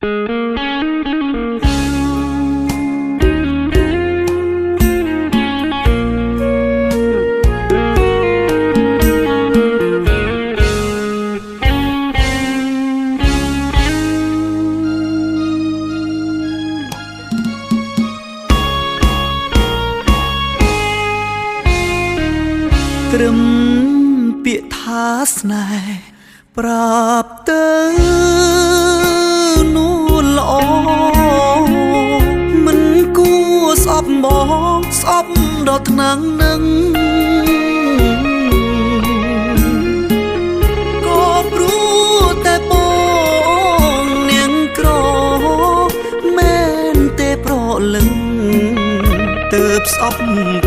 ត្រឹមពាក្យថាស្នេហ៍ប្រាប់ទៅនួនល្អមិនគួរស្អប់បងស្អប់ដល់ថ្នាំងនឹងក៏ព្រោះតែបងនាងក្រមែនទេប្រលឹងទើបស្អប់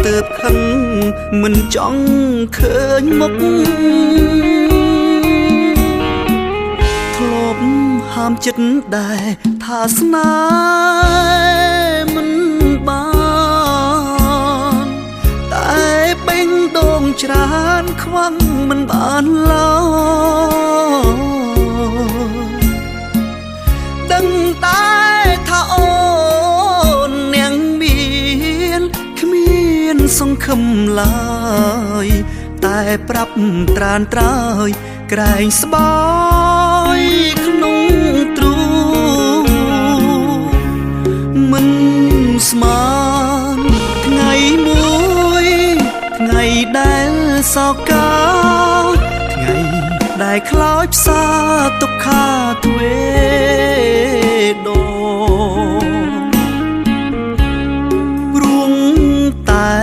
ទើបខឹងមិនចង់ឃើញមុខធ្លាប់ហាមចិត្តដែរថាស្នេហ៍មិនបានតែបេងដូងច្រើនខ្វាំងមិនបានឡើយដឹងតែថាអូននាងមានសង្ឃឹមឡើយតែប្រាប់ត្រានត្រើយក្រែងស្បើយក្នុងទ្រូមិនស្មានថ្ងៃមួយថ្ងៃដែលសោកាថ្ងៃដែលខ្លោចផ្សាទុក្ខាទ្វេដតែ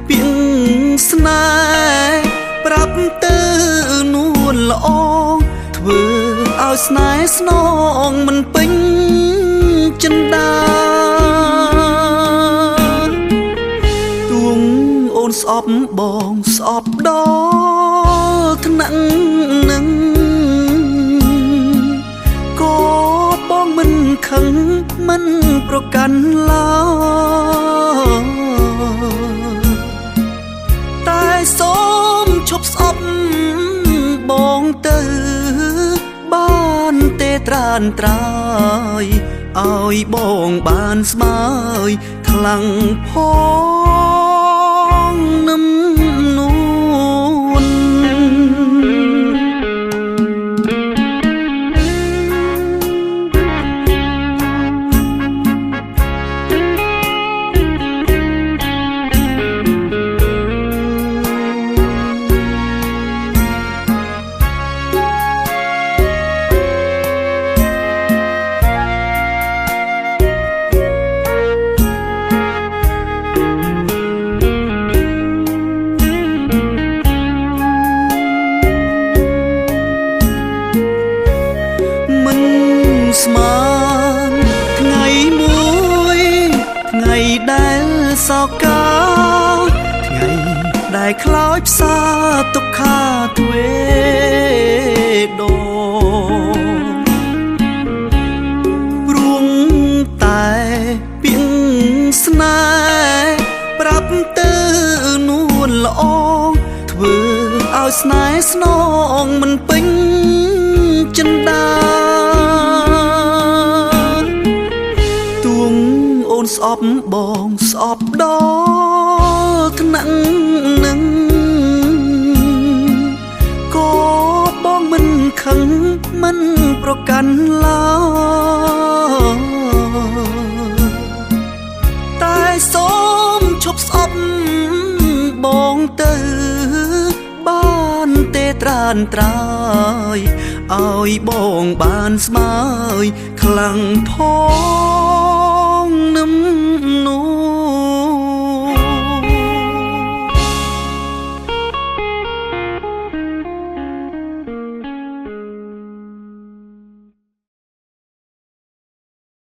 ពាក្យស្នេហ៍ប្រាប់ទៅនួនល្អធ្វើឲ្យស្នេហ៍ស្នងមិនពេញចិន្តាទួងអូនស្អប់បងស្អប់ដល់ថ្នាក់នឹងក៏បងមិនខឹងមិនប្រកាន់ឡើយតែសូមឈប់ស្អប់បងទៅបានទេត្រានត្រើយឲ្យបងបានស្មើយខ្លាំងផងនឹមនួនស្មានថ្ងៃមួយថ្ងៃដែលសោកាថ្ងៃដែលខ្លោចផ្សាទុក្ខាទ្វេដព្រួងតែពាក្យស្នេហ៍ប្រាប់ទៅនួនល្អធ្វើឲ្យស្នេហ៍ស្នងមិនពេញចិន្តាស្អប់បងស្អប់ដល់ថ្នាក់នឹងក៏បងមិនខឹងមិនប្រកាន់ឡើយតែសូមឈប់ស្អប់បងទៅបានទេត្រានត្រើយឲ្យបងបានស្មើយខ្លាំងផងនឹម